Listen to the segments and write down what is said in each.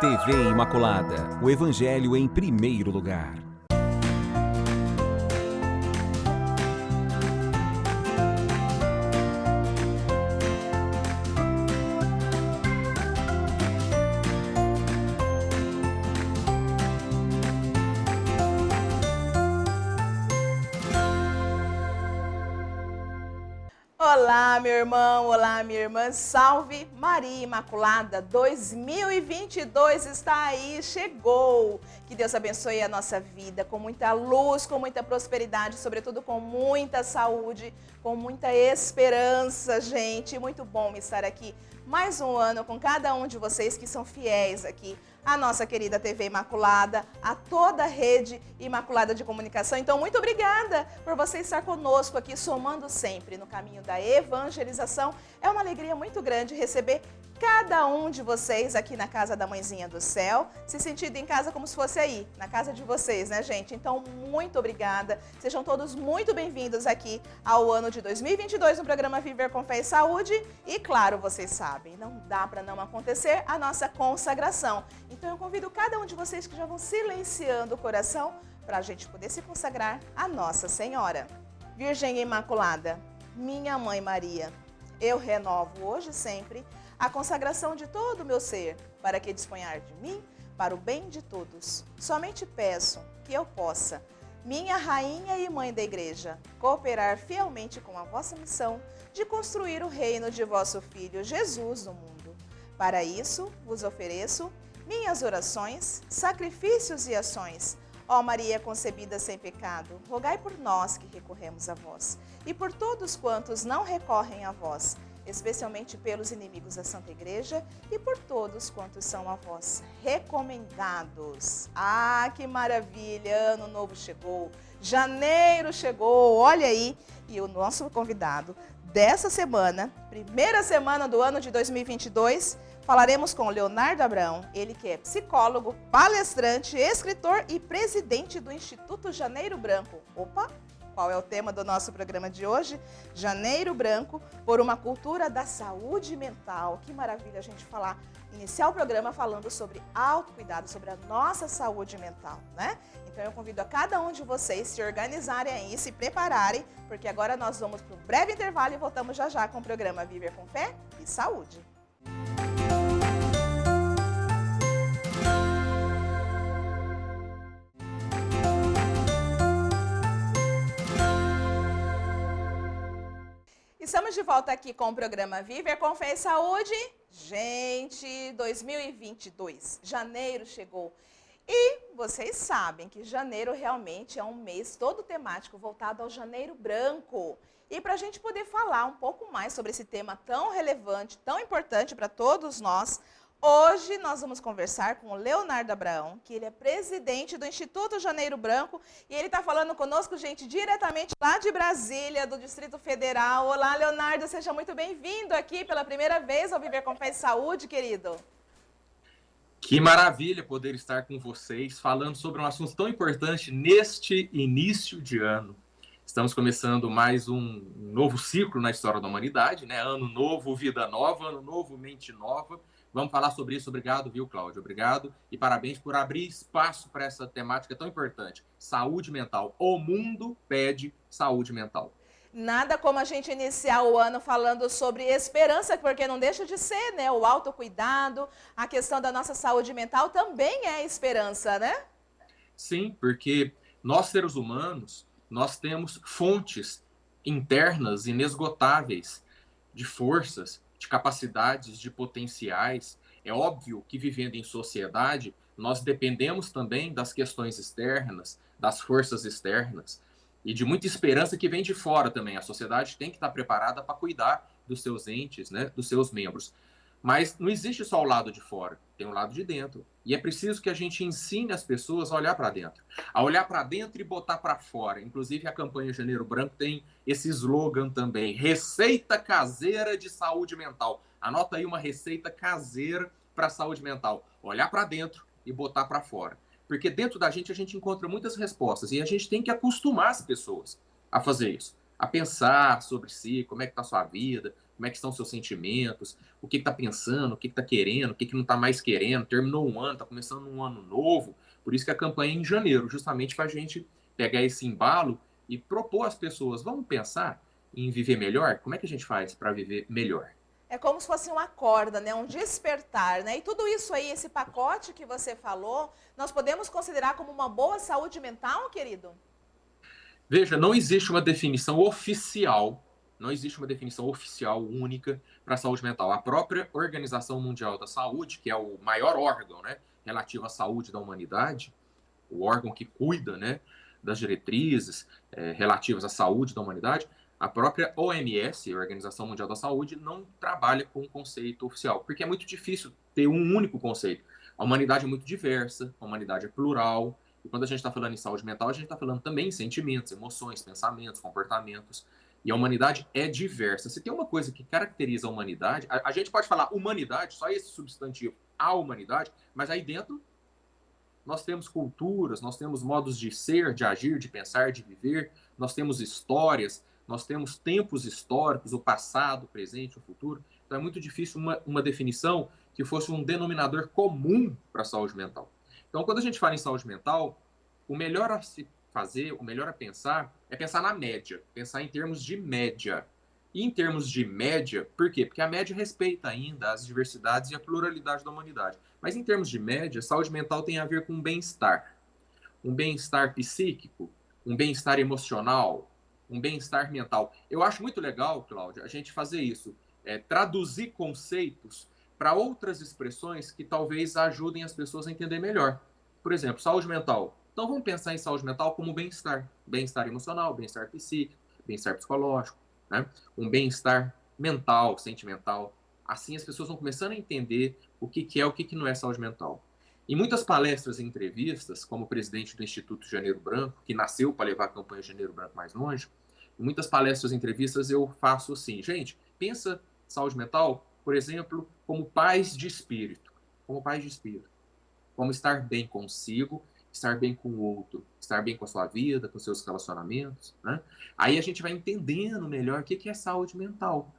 TV Imaculada, o Evangelho em primeiro lugar. Olá, meu irmão, olá, minha irmã, salve Maria Imaculada, 2022 está aí, chegou. Que Deus abençoe a nossa vida com muita luz, com muita prosperidade, sobretudo com muita saúde, com muita esperança, gente. Muito bom estar aqui mais um ano com cada um de vocês que são fiéis aqui à nossa querida TV Imaculada, a toda a rede Imaculada de Comunicação. Então, muito obrigada por você estar conosco aqui, somando sempre no caminho da evangelização. É uma alegria muito grande receber cada um de vocês aqui na casa da Mãezinha do Céu, se sentindo em casa como se fosse aí, na casa de vocês, né, gente? Então, muito obrigada. Sejam todos muito bem-vindos aqui ao ano de 2022 no programa Viver com Fé e Saúde. E, claro, vocês sabem, não dá para não acontecer a nossa consagração. Então, eu convido cada um de vocês que já vão silenciando o coração para a gente poder se consagrar a Nossa Senhora. Virgem Imaculada, minha Mãe Maria, eu renovo hoje e sempre a consagração de todo o meu ser, para que disponhar de mim para o bem de todos. Somente peço que eu possa, minha Rainha e Mãe da Igreja, cooperar fielmente com a vossa missão de construir o reino de vosso Filho Jesus no mundo. Para isso, vos ofereço minhas orações, sacrifícios e ações. Ó Maria concebida sem pecado, rogai por nós que recorremos a vós, e por todos quantos não recorrem a vós, especialmente pelos inimigos da Santa Igreja e por todos quantos são a vós recomendados. Ah, que maravilha! Ano novo chegou, janeiro chegou, olha aí. E o nosso convidado dessa semana, primeira semana do ano de 2022, falaremos com Leonardo Abrão, ele que é psicólogo, palestrante, escritor e presidente do Instituto Janeiro Branco. Opa! Qual é o tema do nosso programa de hoje? Janeiro Branco, por uma cultura da saúde mental. Que maravilha a gente iniciar o programa falando sobre autocuidado, sobre a nossa saúde mental, né? Então eu convido a cada um de vocês se organizarem aí, se prepararem, porque agora nós vamos para um breve intervalo e voltamos já já com o programa Viver com Fé e Saúde. Estamos de volta aqui com o programa Viver com Fé e Saúde. Gente, 2022, janeiro chegou. E vocês sabem que janeiro realmente é um mês todo temático voltado ao Janeiro Branco. E para a gente poder falar um pouco mais sobre esse tema tão relevante, tão importante para todos nós, hoje nós vamos conversar com o Leonardo Abrão, que ele é presidente do Instituto Janeiro Branco, e ele está falando conosco, gente, diretamente lá de Brasília, do Distrito Federal. Olá, Leonardo, seja muito bem-vindo aqui pela primeira vez ao Viver com Fé e Saúde, querido. Que maravilha poder estar com vocês, falando sobre um assunto tão importante neste início de ano. Estamos começando mais um novo ciclo na história da humanidade, né? Ano novo, vida nova, ano novo, mente nova. Vamos falar sobre isso. Obrigado, viu, Cláudio? Obrigado e parabéns por abrir espaço para essa temática tão importante. Saúde mental. O mundo pede saúde mental. Nada como a gente iniciar o ano falando sobre esperança, porque não deixa de ser, né? O autocuidado, a questão da nossa saúde mental também é esperança, né? Sim, porque nós, seres humanos, nós temos fontes internas inesgotáveis de forças, de capacidades, de potenciais. É óbvio que vivendo em sociedade, nós dependemos também das questões externas, das forças externas e de muita esperança que vem de fora também. A sociedade tem que estar preparada para cuidar dos seus entes, né, dos seus membros. Mas não existe só o lado de fora, tem o lado de dentro. E é preciso que a gente ensine as pessoas a olhar para dentro. A olhar para dentro e botar para fora. Inclusive, a campanha Janeiro Branco tem esse slogan também. Receita caseira de saúde mental. Anota aí uma receita caseira para a saúde mental. Olhar para dentro e botar para fora. Porque dentro da gente a gente encontra muitas respostas. E a gente tem que acostumar as pessoas a fazer isso. a pensar sobre si, como é que está a sua vida, como é que estão os seus sentimentos, o que está pensando, o que está querendo, o que não está mais querendo, terminou um ano, está começando um ano novo. Por isso que a campanha é em janeiro, justamente para a gente pegar esse embalo e propor às pessoas, vamos pensar em viver melhor? Como é que a gente faz para viver melhor? É como se fosse uma corda, né? Um despertar, né? E tudo isso aí, esse pacote que você falou, nós podemos considerar como uma boa saúde mental, querido? Veja, não existe uma definição oficial, não existe uma definição oficial única para a saúde mental. A própria Organização Mundial da Saúde, que é o maior órgão, né, relativo à saúde da humanidade, o órgão que cuida, né, das diretrizes relativas à saúde da humanidade, a própria OMS, a Organização Mundial da Saúde, não trabalha com um conceito oficial, porque é muito difícil ter um único conceito. A humanidade é muito diversa, a humanidade é plural, e quando a gente está falando em saúde mental, a gente está falando também em sentimentos, emoções, pensamentos, comportamentos. E a humanidade é diversa. Se tem uma coisa que caracteriza a humanidade, a gente pode falar humanidade, só esse substantivo, a humanidade, mas aí dentro nós temos culturas, nós temos modos de ser, de agir, de pensar, de viver, nós temos histórias, nós temos tempos históricos, o passado, o presente, o futuro. Então é muito difícil uma definição que fosse um denominador comum para a saúde mental. Então, quando a gente fala em saúde mental, o melhor a se fazer, o melhor a pensar, é pensar na média, pensar em termos de média. E em termos de média, por quê? Porque a média respeita ainda as diversidades e a pluralidade da humanidade. Mas em termos de média, saúde mental tem a ver com bem-estar. Um bem-estar psíquico, um bem-estar emocional, um bem-estar mental. Eu acho muito legal, Cláudia, a gente fazer isso, traduzir conceitos para outras expressões que talvez ajudem as pessoas a entender melhor. Por exemplo, saúde mental. Então vamos pensar em saúde mental como bem-estar. Bem-estar emocional, bem-estar psíquico, bem-estar psicológico, né? Um bem-estar mental, sentimental. Assim as pessoas vão começando a entender o que é, o que não é saúde mental. Em muitas palestras e entrevistas, como presidente do Instituto Janeiro Branco, que nasceu para levar a campanha Janeiro Branco mais longe, em muitas palestras e entrevistas eu faço assim, gente, pensa saúde mental, por exemplo, como paz de espírito, como estar bem consigo, estar bem com o outro, estar bem com a sua vida, com seus relacionamentos, né? Aí a gente vai entendendo melhor o que é saúde mental.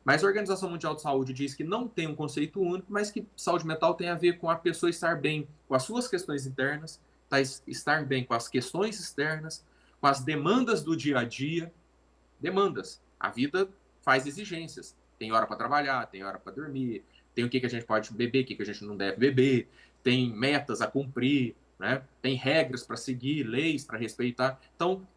Mas a Organização Mundial de Saúde diz que não tem um conceito único, mas que saúde mental tem a ver com a pessoa estar bem com as suas questões internas, estar bem com as questões externas, com as demandas do dia a dia. Demandas. A vida faz exigências. Tem hora para trabalhar, tem hora para dormir, tem o que a gente pode beber, o que a gente não deve beber, tem metas a cumprir, né? Tem regras para seguir, leis para respeitar. Então,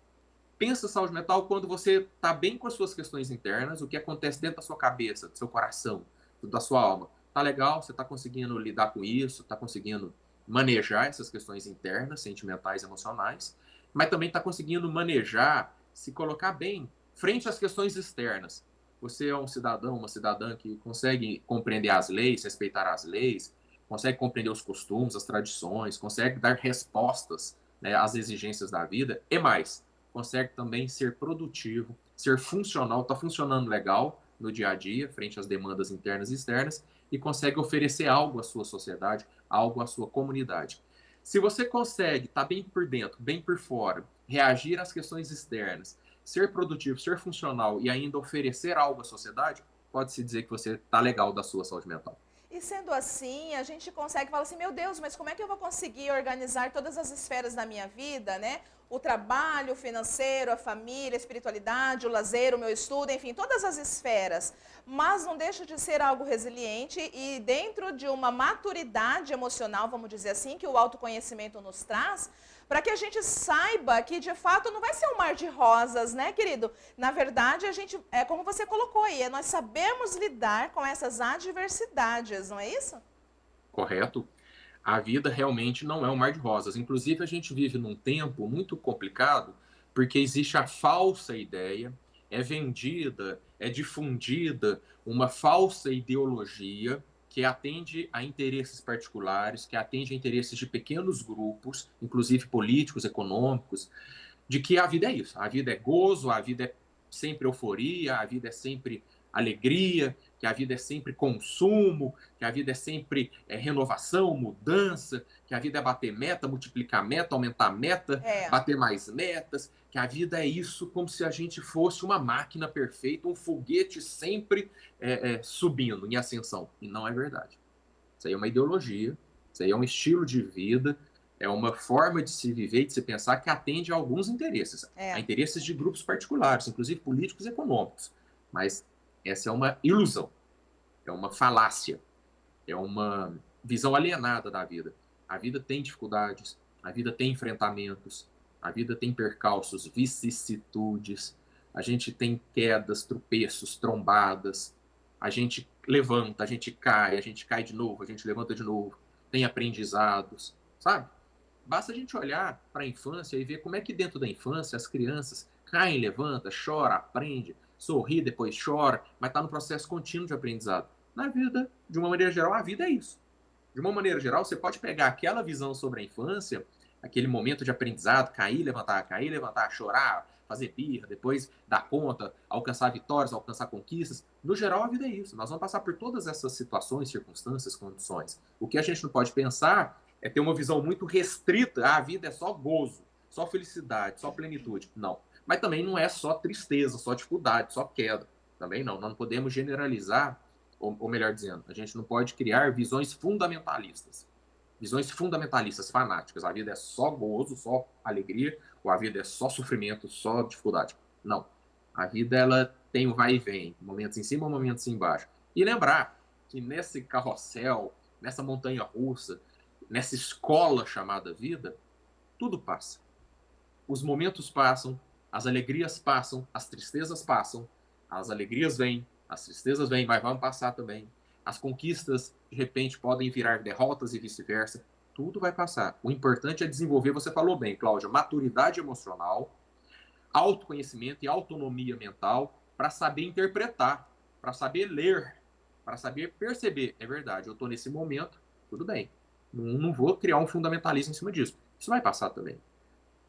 pensa saúde mental quando você está bem com as suas questões internas, o que acontece dentro da sua cabeça, do seu coração, da sua alma. Tá legal, você está conseguindo lidar com isso, está conseguindo manejar essas questões internas, sentimentais, emocionais, mas também está conseguindo manejar, se colocar bem frente às questões externas. Você é um cidadão, uma cidadã que consegue compreender as leis, respeitar as leis, consegue compreender os costumes, as tradições, consegue dar respostas, né, às exigências da vida e mais, consegue também ser produtivo, ser funcional, está funcionando legal no dia a dia, frente às demandas internas e externas, e consegue oferecer algo à sua sociedade, algo à sua comunidade. Se você consegue estar bem por dentro, bem por fora, reagir às questões externas, ser produtivo, ser funcional e ainda oferecer algo à sociedade, pode-se dizer que você está legal da sua saúde mental. E sendo assim, a gente consegue falar assim, meu Deus, mas como é que eu vou conseguir organizar todas as esferas da minha vida, né? O trabalho, o financeiro, a família, a espiritualidade, o lazer, o meu estudo, enfim, todas as esferas. Mas não deixa de ser algo resiliente e dentro de uma maturidade emocional, vamos dizer assim, que o autoconhecimento nos traz, para que a gente saiba que de fato não vai ser um mar de rosas, né, querido? Na verdade, a gente, é como você colocou aí, nós sabemos lidar com essas adversidades, não é isso? Correto? A vida realmente não é um mar de rosas. Inclusive, a gente vive num tempo muito complicado, porque existe a falsa ideia, é vendida, é difundida uma falsa ideologia que atende a interesses particulares, que atende a interesses de pequenos grupos, inclusive políticos, econômicos, de que a vida é isso. A vida é gozo, a vida é sempre euforia, a vida é sempre alegria, que a vida é sempre consumo, que a vida é sempre renovação, mudança, que a vida é bater meta, multiplicar meta, aumentar meta, É. bater mais metas, que a vida é isso, como se a gente fosse uma máquina perfeita, um foguete sempre subindo, em ascensão. E não é verdade. Isso aí é uma ideologia, isso aí é um estilo de vida, é uma forma de se viver e de se pensar que atende a alguns interesses. A interesses de grupos particulares, inclusive políticos e econômicos. Mas essa é uma ilusão, é uma falácia, é uma visão alienada da vida. A vida tem dificuldades, a vida tem enfrentamentos, a vida tem percalços, vicissitudes, a gente tem quedas, tropeços, trombadas, a gente levanta, a gente cai de novo, a gente levanta de novo, tem aprendizados, sabe? Basta a gente olhar para a infância e ver como é que dentro da infância as crianças caem, levanta, chora, aprende, sorri, depois chora, mas está no processo contínuo de aprendizado. Na vida, de uma maneira geral, a vida é isso. De uma maneira geral, você pode pegar aquela visão sobre a infância, aquele momento de aprendizado, cair, levantar, chorar, fazer birra, depois dar conta, alcançar vitórias, alcançar conquistas. No geral, a vida é isso. Nós vamos passar por todas essas situações, circunstâncias, condições. O que a gente não pode pensar é ter uma visão muito restrita. A vida é só gozo, só felicidade, só plenitude. Não. Mas também não é só tristeza, só dificuldade, só queda. Também não. Nós não podemos generalizar, ou melhor dizendo, a gente não pode criar visões fundamentalistas. Visões fundamentalistas, fanáticas. A vida é só gozo, só alegria, ou a vida é só sofrimento, só dificuldade. Não. A vida, ela tem o vai e vem, momentos em cima, momentos embaixo. E lembrar que nesse carrossel, nessa montanha russa, nessa escola chamada vida, tudo passa. Os momentos passam, as alegrias passam, as tristezas passam, as alegrias vêm, as tristezas vêm, mas vão passar também. As conquistas, de repente, podem virar derrotas e vice-versa. Tudo vai passar. O importante é desenvolver, você falou bem, Cláudia, maturidade emocional, autoconhecimento e autonomia mental para saber interpretar, para saber ler, para saber perceber. É verdade, eu estou nesse momento, tudo bem. Não vou criar um fundamentalismo em cima disso. Isso vai passar também.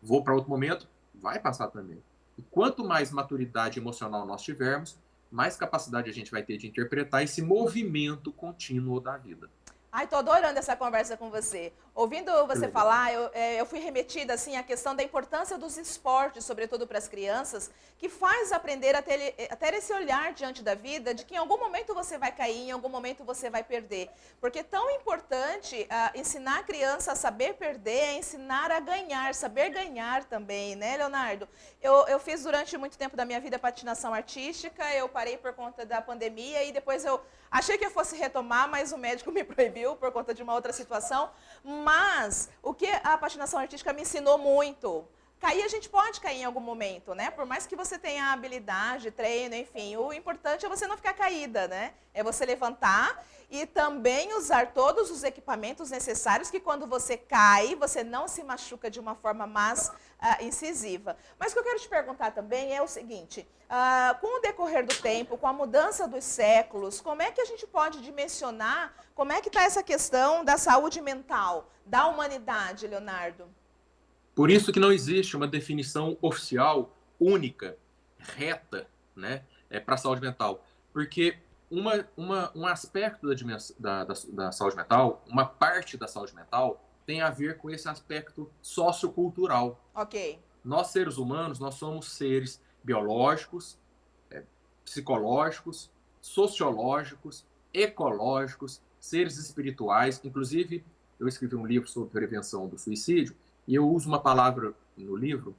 Vou para outro momento, vai passar também. E quanto mais maturidade emocional nós tivermos, mais capacidade a gente vai ter de interpretar esse movimento contínuo da vida. Ai, tô adorando essa conversa com você. Ouvindo você falar, eu fui remetida assim à questão da importância dos esportes, sobretudo para as crianças, que faz aprender a ter esse olhar diante da vida, de que em algum momento você vai cair, em algum momento você vai perder. Porque é tão importante ensinar a criança a saber perder, é ensinar a ganhar, saber ganhar também, né, Leonardo? Eu fiz durante muito tempo da minha vida patinação artística, eu parei por conta da pandemia e depois eu achei que eu fosse retomar, mas o médico me proibiu por conta de uma outra situação. Mas o que a patinação artística me ensinou muito? Cair, a gente pode cair em algum momento, né? Por mais que você tenha habilidade, treino, enfim, o importante é você não ficar caída, né? É você levantar e também usar todos os equipamentos necessários que quando você cai, você não se machuca de uma forma mais incisiva. Mas o que eu quero te perguntar também é o seguinte, com o decorrer do tempo, com a mudança dos séculos, como é que a gente pode dimensionar, como é que está essa questão da saúde mental, da humanidade, Leonardo? Por isso que não existe uma definição oficial, única, reta, né, para a saúde mental. Porque um aspecto da saúde mental, uma parte da saúde mental, tem a ver com esse aspecto sociocultural. Ok. Nós, seres humanos, nós somos seres biológicos, psicológicos, sociológicos, ecológicos, seres espirituais. Inclusive, eu escrevi um livro sobre prevenção do suicídio, e eu uso uma palavra no livro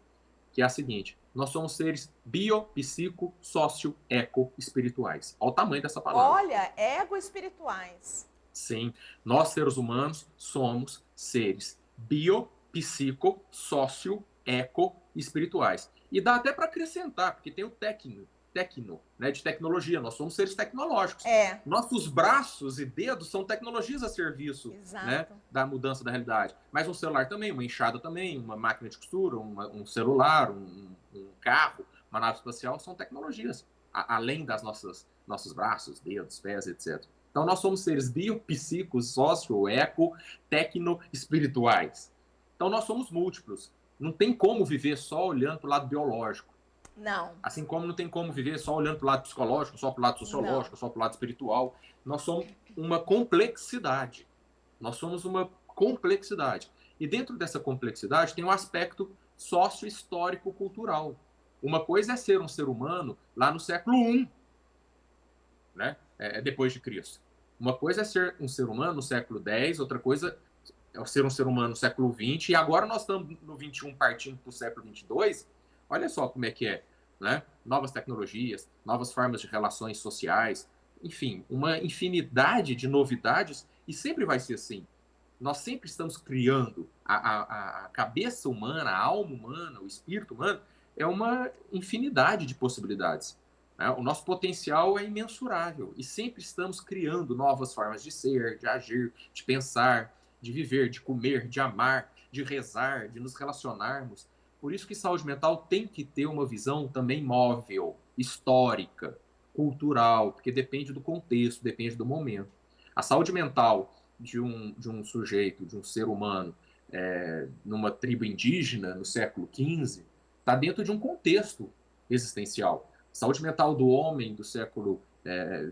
que é a seguinte: nós somos seres bio, psico, sócio, eco, espirituais. Olha o tamanho dessa palavra. Olha, ego-espirituais. Sim, nós seres humanos somos seres bio, psico, sócio, eco, espirituais. E dá até para acrescentar, porque tem o tecno, né, de tecnologia. Nós somos seres tecnológicos. Nossos braços e dedos são tecnologias a serviço, né, da mudança da realidade. Mas um celular também, uma enxada também, uma máquina de costura, um celular, um carro, uma nave espacial, são tecnologias, além das nossos braços, dedos, pés, etc. Então nós somos seres biopsíquicos, sócio, eco, tecno, espirituais. Então nós somos múltiplos. Não tem como viver só olhando para o lado biológico. Não. Assim como não tem como viver só olhando para o lado psicológico, só para o lado sociológico, só para o lado espiritual. Nós somos uma complexidade. Nós somos uma complexidade. E dentro dessa complexidade tem um aspecto sócio-histórico-cultural. Uma coisa é ser um ser humano lá no século I, né? Depois de Cristo. Uma coisa é ser um ser humano no século X, outra coisa é ser um ser humano no século XX, e agora nós estamos no XXI partindo para o século XXII. Olha só como é que é, né? Novas tecnologias, novas formas de relações sociais, enfim, uma infinidade de novidades, e sempre vai ser assim. Nós sempre estamos criando a cabeça humana, a alma humana, o espírito humano, é uma infinidade de possibilidades. Né? O nosso potencial é imensurável e sempre estamos criando novas formas de ser, de agir, de pensar, de viver, de comer, de amar, de rezar, de nos relacionarmos. Por isso que saúde mental tem que ter uma visão também móvel, histórica, cultural, porque depende do contexto, depende do momento. A saúde mental de um sujeito, de um ser humano, numa tribo indígena no século XV, está dentro de um contexto existencial. A saúde mental do homem do século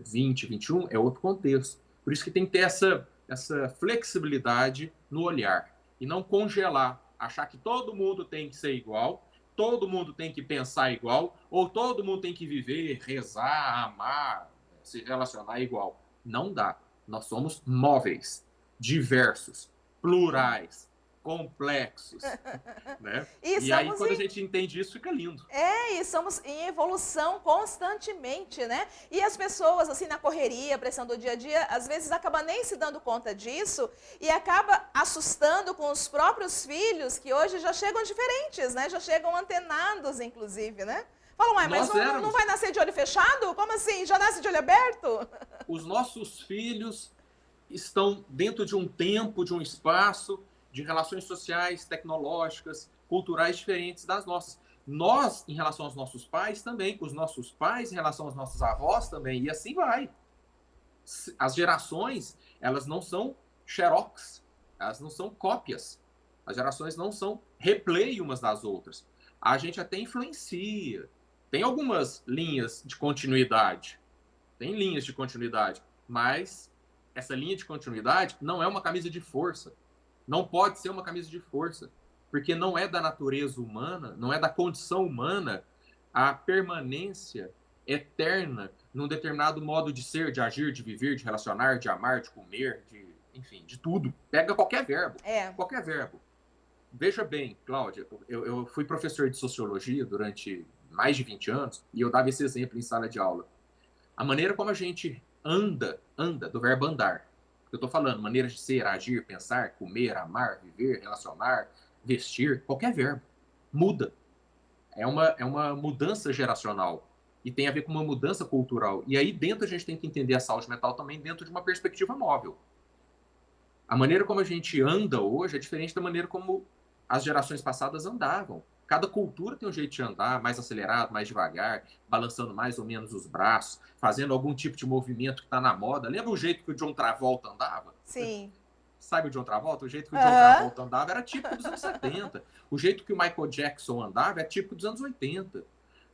XX, XXI é outro contexto. Por isso que tem que ter essa flexibilidade no olhar e não congelar, achar que todo mundo tem que ser igual, todo mundo tem que pensar igual, ou todo mundo tem que viver, rezar, amar, se relacionar igual. Não dá. Nós somos móveis, diversos, plurais, complexos, né? E aí, quando a gente entende isso, fica lindo. E estamos em evolução constantemente, né? E as pessoas, assim, na correria, pressão do dia a dia, às vezes acabam nem se dando conta disso e acaba assustando com os próprios filhos, que hoje já chegam diferentes, né? Já chegam antenados, inclusive, né? Falam, mas não vai nascer de olho fechado? Como assim? Já nasce de olho aberto? Os nossos filhos estão dentro de um tempo, de um espaço, de relações sociais, tecnológicas, culturais diferentes das nossas. Nós, em relação aos nossos pais, também. Os nossos pais, em relação aos nossos avós, também. E assim vai. As gerações, elas não são xerox. Elas não são cópias. As gerações não são replay umas das outras. A gente até influencia. Tem algumas linhas de continuidade. Tem linhas de continuidade. Mas essa linha de continuidade não é uma camisa de força. Não pode ser uma camisa de força, porque não é da natureza humana, não é da condição humana a permanência eterna num determinado modo de ser, de agir, de viver, de relacionar, de amar, de comer, enfim, de tudo. Pega qualquer verbo, qualquer verbo. Veja bem, Cláudia, eu fui professor de sociologia durante mais de 20 anos e eu dava esse exemplo em sala de aula. A maneira como a gente anda, do verbo andar. Eu estou falando, maneiras de ser, agir, pensar, comer, amar, viver, relacionar, vestir, qualquer verbo. Muda. É uma mudança geracional. E tem a ver com uma mudança cultural. E aí dentro a gente tem que entender a saúde mental também dentro de uma perspectiva móvel. A maneira como a gente anda hoje é diferente da maneira como as gerações passadas andavam. Cada cultura tem um jeito de andar, mais acelerado, mais devagar, balançando mais ou menos os braços, fazendo algum tipo de movimento que está na moda. Lembra o jeito que o John Travolta andava? Sim. Sabe o John Travolta? O jeito que o John Travolta andava era típico dos anos 70. O jeito que o Michael Jackson andava é típico dos anos 80.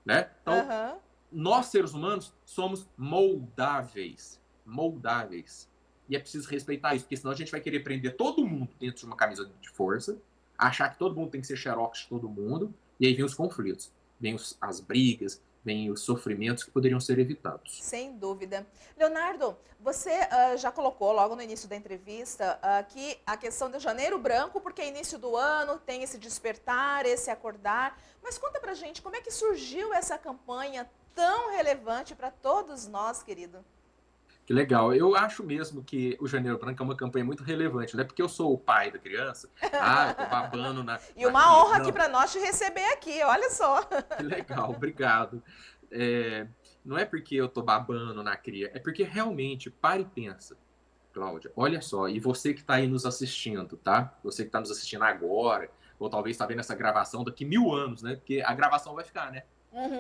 Né? Então, nós, seres humanos, somos moldáveis. Moldáveis. E é preciso respeitar isso, porque senão a gente vai querer prender todo mundo dentro de uma camisa de força, achar que todo mundo tem que ser xerox de todo mundo, e aí vem os conflitos, vem as brigas, vem os sofrimentos que poderiam ser evitados. Sem dúvida. Leonardo, você já colocou logo no início da entrevista que a questão do janeiro branco, porque é início do ano, tem esse despertar, esse acordar, mas conta pra gente como é que surgiu essa campanha tão relevante para todos nós, querido. Que legal. Eu acho mesmo que o Janeiro Branco é uma campanha muito relevante, não é porque eu sou o pai da criança, eu tô babando na... E uma honra aqui para nós te receber aqui, olha só. Que legal, obrigado. Não é porque eu tô babando na cria, é porque realmente, para e pensa, Cláudia, olha só, e você que tá aí nos assistindo, tá? Você que tá nos assistindo agora, ou talvez tá vendo essa gravação daqui 1000 anos, né? Porque a gravação vai ficar, né?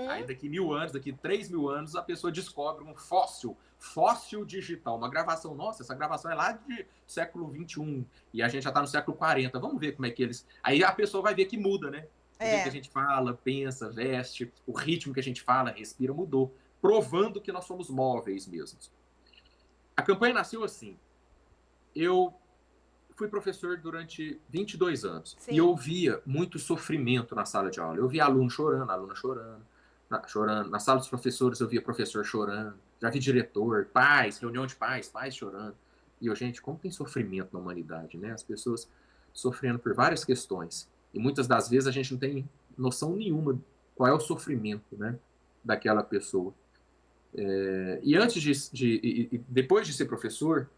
Aí daqui 1000 anos, daqui 3000 anos, a pessoa descobre um fóssil digital, uma gravação. Nossa, essa gravação é lá de século XXI e a gente já está no século 40. Vamos ver como é que eles... Aí a pessoa vai ver que muda, né? O jeito que a gente fala, pensa, veste, o ritmo que a gente fala, respira, mudou. Provando que nós somos móveis mesmos. A campanha nasceu assim. Eu fui professor durante 22 anos. Sim. E eu via muito sofrimento na sala de aula. Eu via aluno chorando, aluna chorando. Na sala dos professores eu via professor chorando. Já vi diretor, pais, reunião de pais, pais chorando. E eu, gente, como tem sofrimento na humanidade, né? As pessoas sofrendo por várias questões. E muitas das vezes a gente não tem noção nenhuma qual é o sofrimento, né, daquela pessoa. E antes depois de ser professor,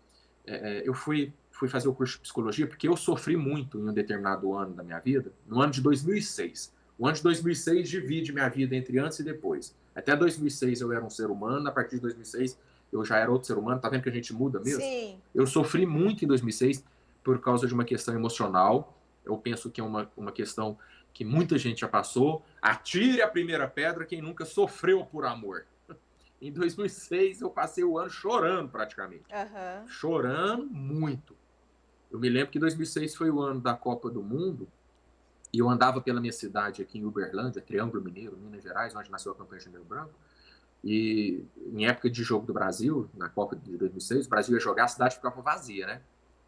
eu fui fazer o curso de psicologia porque eu sofri muito em um determinado ano da minha vida, no ano de 2006. O ano de 2006 divide minha vida entre antes e depois. Até 2006 eu era um ser humano, a partir de 2006 eu já era outro ser humano. Tá vendo que a gente muda mesmo? Sim. Eu sofri muito em 2006 por causa de uma questão emocional. Eu penso que é uma questão que muita gente já passou. Atire a primeira pedra quem nunca sofreu por amor. Em 2006 eu passei o ano chorando praticamente. Uhum. Chorando muito. Eu me lembro que 2006 foi o ano da Copa do Mundo e eu andava pela minha cidade aqui em Uberlândia, Triângulo Mineiro, Minas Gerais, onde nasceu a campanha Janeiro Branco. E em época de jogo do Brasil, na Copa de 2006, o Brasil ia jogar, a cidade ficava vazia, né?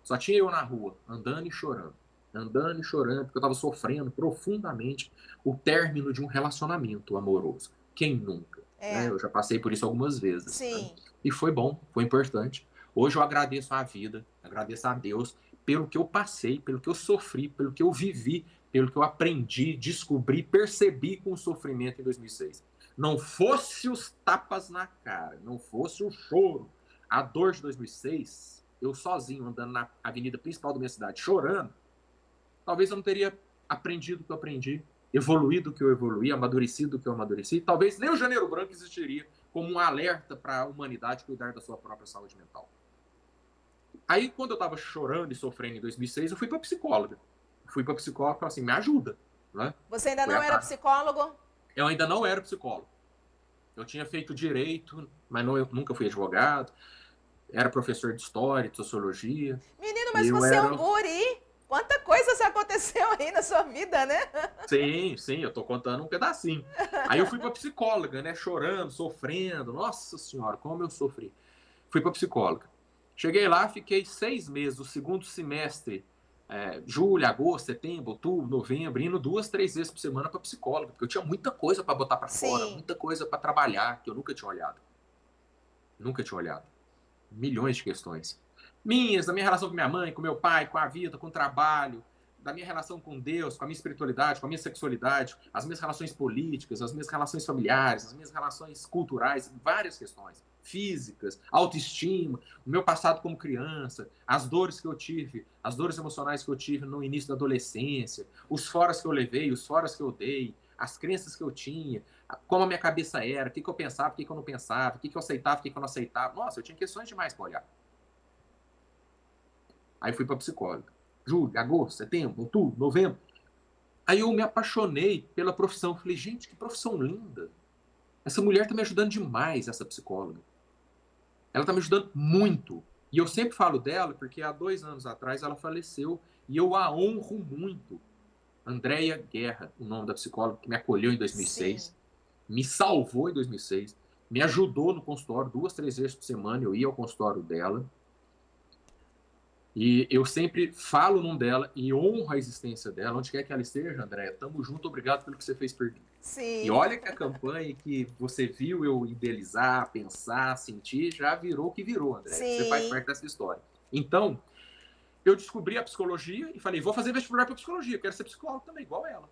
Só tinha eu na rua, andando e chorando. Andando e chorando, porque eu estava sofrendo profundamente o término de um relacionamento amoroso. Quem nunca? Né? Eu já passei por isso algumas vezes. Sim. Né? E foi bom, foi importante. Hoje eu agradeço a vida, agradeço a Deus pelo que eu passei, pelo que eu sofri, pelo que eu vivi, pelo que eu aprendi, descobri, percebi com o sofrimento em 2006. Não fosse os tapas na cara, não fosse o choro, a dor de 2006, eu sozinho andando na avenida principal da minha cidade chorando, talvez eu não teria aprendido o que eu aprendi, evoluído o que eu evoluí, amadurecido o que eu amadureci. Talvez nem o Janeiro Branco existiria como um alerta para a humanidade cuidar da sua própria saúde mental. Aí, quando eu estava chorando e sofrendo em 2006, eu fui para psicóloga. Fui para psicóloga e falei assim, me ajuda. Né? Você ainda não era psicólogo? Eu ainda não era psicólogo. Eu tinha feito direito, mas eu nunca fui advogado. Era professor de história, de sociologia. Menino, mas você é um guri. Quanta coisa aconteceu aí na sua vida, né? Sim, eu tô contando um pedacinho. Aí eu fui pra psicóloga, né? Chorando, sofrendo. Nossa Senhora, como eu sofri. Fui pra psicóloga. Cheguei lá, fiquei 6 meses, o segundo semestre, julho, agosto, setembro, outubro, novembro, indo 2, 3 vezes por semana pra psicóloga, porque eu tinha muita coisa pra botar pra fora, muita coisa pra trabalhar, que eu nunca tinha olhado. Nunca tinha olhado. Milhões de questões. Minhas, da minha relação com minha mãe, com meu pai, com a vida, com o trabalho, da minha relação com Deus, com a minha espiritualidade, com a minha sexualidade, as minhas relações políticas, as minhas relações familiares, as minhas relações culturais, várias questões, físicas, autoestima, o meu passado como criança, as dores que eu tive, as dores emocionais que eu tive no início da adolescência, os foras que eu levei, os foras que eu dei, as crenças que eu tinha, como a minha cabeça era, o que eu pensava, o que eu não pensava, o que eu aceitava, o que eu não aceitava. Nossa, eu tinha questões demais para olhar. Aí fui para psicóloga. Julho, agosto, setembro, outubro, novembro. Aí eu me apaixonei pela profissão. Falei, gente, que profissão linda. Essa mulher está me ajudando demais, essa psicóloga. Ela está me ajudando muito. E eu sempre falo dela porque há 2 anos atrás ela faleceu e eu a honro muito. Andréia Guerra, o nome da psicóloga que me acolheu em 2006, Sim. me salvou em 2006, me ajudou no consultório 2, 3 vezes por semana, eu ia ao consultório dela. E eu sempre falo o nome dela e honro a existência dela, onde quer que ela esteja, Andréia. Tamo junto, obrigado pelo que você fez por mim. Sim. E olha que a campanha que você viu eu idealizar, pensar, sentir, já virou o que virou, Andréia. Você faz parte dessa história. Então, eu descobri a psicologia e falei, vou fazer vestibular para psicologia, eu quero ser psicólogo também, igual ela.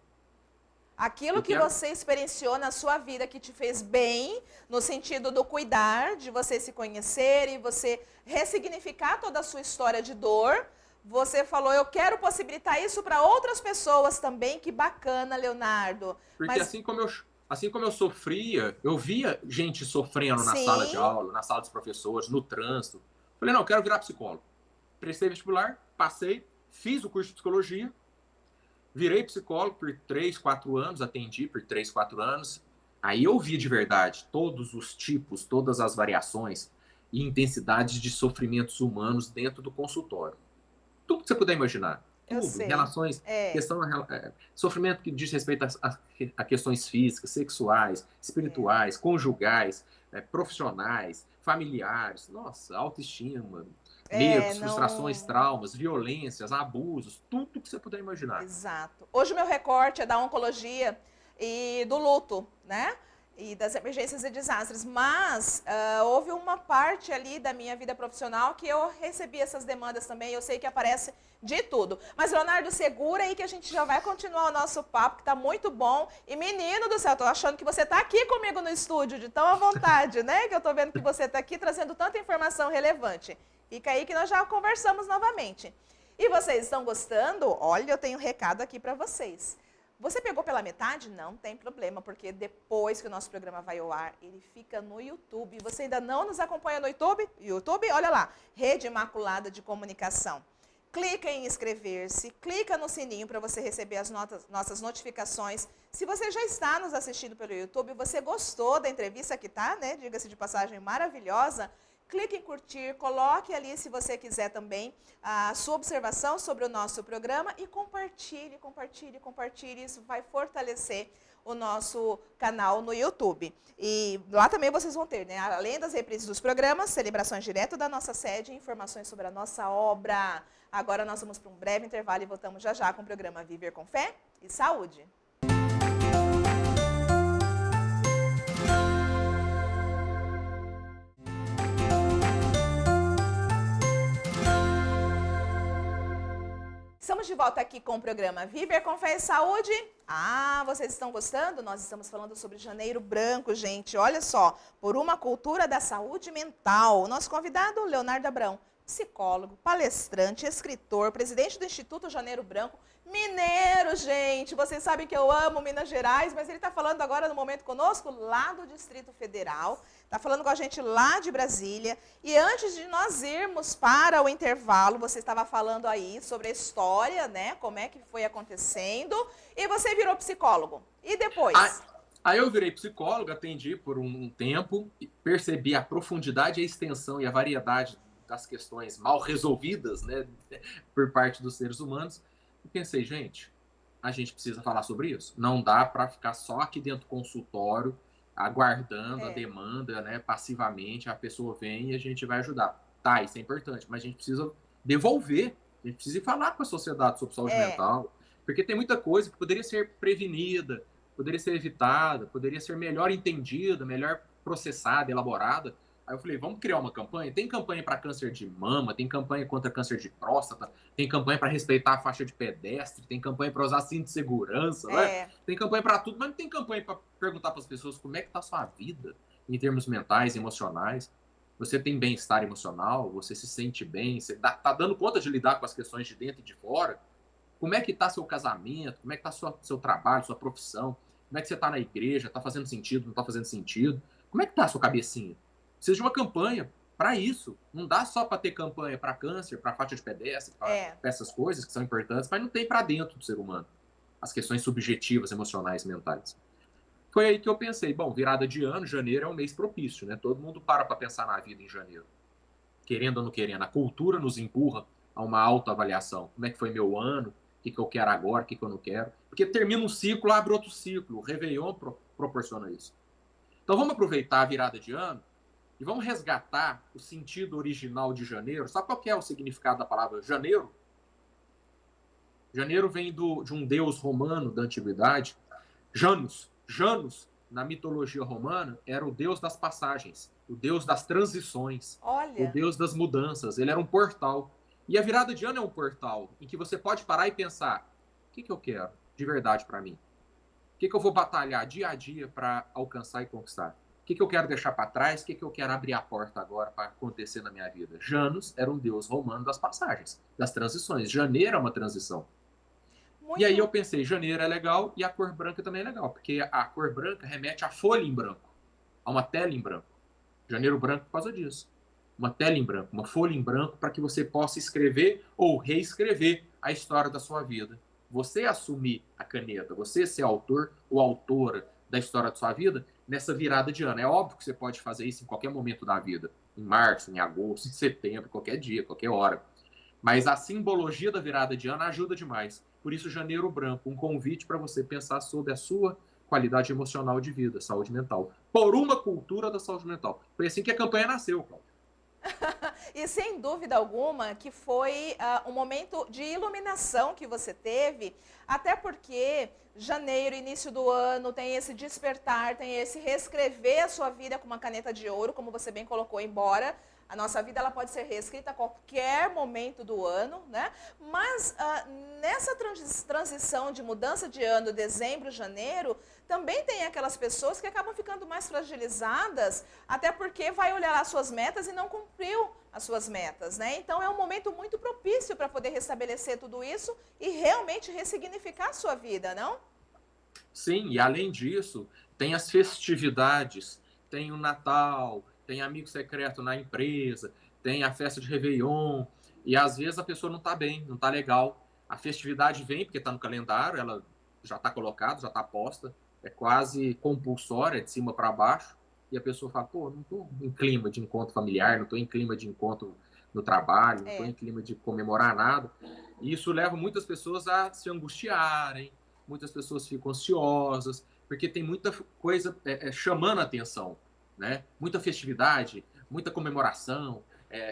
Aquilo que você experienciou na sua vida que te fez bem, no sentido do cuidar, de você se conhecer e você ressignificar toda a sua história de dor, você falou, eu quero possibilitar isso para outras pessoas também. Que bacana, Leonardo. Porque assim como eu sofria, eu via gente sofrendo na sala de aula, na sala dos professores, no trânsito. Falei, não, eu quero virar psicólogo. Prestei vestibular, passei, fiz o curso de psicologia, virei psicólogo por 3, 4 anos, atendi por 3, 4 anos. Aí eu vi de verdade todos os tipos, todas as variações e intensidades de sofrimentos humanos dentro do consultório. Tudo que você puder imaginar. Tudo. Relações, questão, sofrimento que diz respeito a questões físicas, sexuais, espirituais, conjugais, profissionais, familiares, nossa, autoestima, medos, frustrações, Não... traumas, violências, abusos, tudo que você puder imaginar. Exato. Hoje o meu recorte é da oncologia e do luto, né? E das emergências e desastres. Mas houve uma parte ali da minha vida profissional que eu recebi essas demandas também. Eu sei que aparece de tudo. Mas, Leonardo, segura aí que a gente já vai continuar o nosso papo, que tá muito bom. E, menino do céu, tô achando que você tá aqui comigo no estúdio, de tão à vontade, né? Que eu tô vendo que você tá aqui trazendo tanta informação relevante. Fica aí que nós já conversamos novamente. E vocês estão gostando? Olha, eu tenho um recado aqui para vocês. Você pegou pela metade? Não tem problema, porque depois que o nosso programa vai ao ar, ele fica no YouTube. Você ainda não nos acompanha no YouTube? YouTube, olha lá, Rede Imaculada de Comunicação. Clica em inscrever-se, clica no sininho para você receber as nossas notificações. Se você já está nos assistindo pelo YouTube, você gostou da entrevista que tá, né? Diga-se de passagem, maravilhosa. Clique em curtir, coloque ali, se você quiser também, a sua observação sobre o nosso programa e compartilhe, compartilhe, compartilhe. Isso vai fortalecer o nosso canal no YouTube. E lá também vocês vão ter, né, além das reprises dos programas, celebrações direto da nossa sede, informações sobre a nossa obra. Agora nós vamos para um breve intervalo e voltamos já já com o programa Viver com Fé e Saúde. Estamos de volta aqui com o programa Viver com Fé e Saúde. Ah, vocês estão gostando? Nós estamos falando sobre Janeiro Branco, gente. Olha só, por uma cultura da saúde mental. O nosso convidado, Leonardo Abrão, psicólogo, palestrante, escritor, presidente do Instituto Janeiro Branco, mineiro, gente. Vocês sabem que eu amo Minas Gerais, mas ele está falando agora no momento conosco lá do Distrito Federal. Está falando com a gente lá de Brasília. E antes de nós irmos para o intervalo, você estava falando aí sobre a história, né? Como é que foi acontecendo. E você virou psicólogo. E depois? Aí eu virei psicólogo, atendi por um tempo, e percebi a profundidade, a extensão e a variedade das questões mal resolvidas, né, por parte dos seres humanos. E pensei, gente, a gente precisa falar sobre isso. Não dá para ficar só aqui dentro do consultório, aguardando a demanda, né, passivamente, a pessoa vem e a gente vai ajudar. Tá, isso é importante, mas a gente precisa devolver, a gente precisa ir falar com a sociedade sobre saúde mental, porque tem muita coisa que poderia ser prevenida, poderia ser evitada, poderia ser melhor entendida, melhor processada, elaborada. Aí eu falei, vamos criar uma campanha? Tem campanha para câncer de mama, tem campanha contra câncer de próstata, tem campanha para respeitar a faixa de pedestre, tem campanha para usar cinto de segurança, né? Tem campanha para tudo, mas não tem campanha para perguntar para as pessoas como é que está a sua vida em termos mentais, emocionais. Você tem bem-estar emocional? Você se sente bem? Você está dando conta de lidar com as questões de dentro e de fora? Como é que está seu casamento? Como é que está seu trabalho, sua profissão? Como é que você está na igreja? Está fazendo sentido? Não está fazendo sentido? Como é que está a sua cabecinha? Precisa de uma campanha para isso. Não dá só para ter campanha para câncer, para faixa de pedestre, para essas coisas que são importantes, mas não tem para dentro do ser humano. As questões subjetivas, emocionais, mentais. Foi aí que eu pensei, bom, virada de ano, janeiro é um mês propício, né? Todo mundo para pensar na vida em janeiro. Querendo ou não querendo, a cultura nos empurra a uma autoavaliação. Como é que foi meu ano? O que eu quero agora? O que eu não quero? Porque termina um ciclo, abre outro ciclo. O Réveillon proporciona isso. Então vamos aproveitar a virada de ano e vamos resgatar o sentido original de janeiro. Sabe qual que é o significado da palavra janeiro? Janeiro vem de um deus romano da antiguidade, Janus. Janus, na mitologia romana, era o deus das passagens, o deus das transições, o deus das mudanças. Ele era um portal. E a virada de ano é um portal em que você pode parar e pensar, o que eu quero de verdade para mim? O que eu vou batalhar dia a dia para alcançar e conquistar? O que eu quero deixar para trás? O que eu quero abrir a porta agora para acontecer na minha vida? Janus era um deus romano das passagens, das transições. Janeiro é uma transição. E aí eu pensei, janeiro é legal e a cor branca também é legal, porque a cor branca remete à folha em branco, a uma tela em branco. Janeiro branco por causa disso. Uma tela em branco, uma folha em branco para que você possa escrever ou reescrever a história da sua vida. Você assumir a caneta, você ser autor ou autora da história da sua vida nessa virada de ano. É óbvio que você pode fazer isso em qualquer momento da vida, em março, em agosto, em setembro, qualquer dia, qualquer hora. Mas a simbologia da virada de ano ajuda demais. Por isso, janeiro branco, um convite para você pensar sobre a sua qualidade emocional de vida, saúde mental. Por uma cultura da saúde mental. Foi assim que a campanha nasceu, Cláudio. E sem dúvida alguma que foi um momento de iluminação que você teve, até porque janeiro, início do ano, tem esse despertar, tem esse reescrever a sua vida com uma caneta de ouro, como você bem colocou, embora a nossa vida ela pode ser reescrita a qualquer momento do ano, né? Mas nessa transição de mudança de ano, dezembro, janeiro, também tem aquelas pessoas que acabam ficando mais fragilizadas, até porque vai olhar as suas metas e não cumpriu as suas metas, né? Então é um momento muito propício para poder restabelecer tudo isso e realmente ressignificar a sua vida, não? Sim, e além disso, tem as festividades, tem o Natal, tem amigo secreto na empresa, tem a festa de Réveillon, e às vezes a pessoa não está bem, não está legal. A festividade vem porque está no calendário, ela já está colocada, já está posta, é quase compulsória, de cima para baixo, e a pessoa fala, pô, não estou em clima de encontro familiar, não estou em clima de encontro no trabalho, não estou em clima de comemorar nada. E isso leva muitas pessoas a se angustiarem, muitas pessoas ficam ansiosas, porque tem muita coisa chamando a atenção, né? Muita festividade, muita comemoração,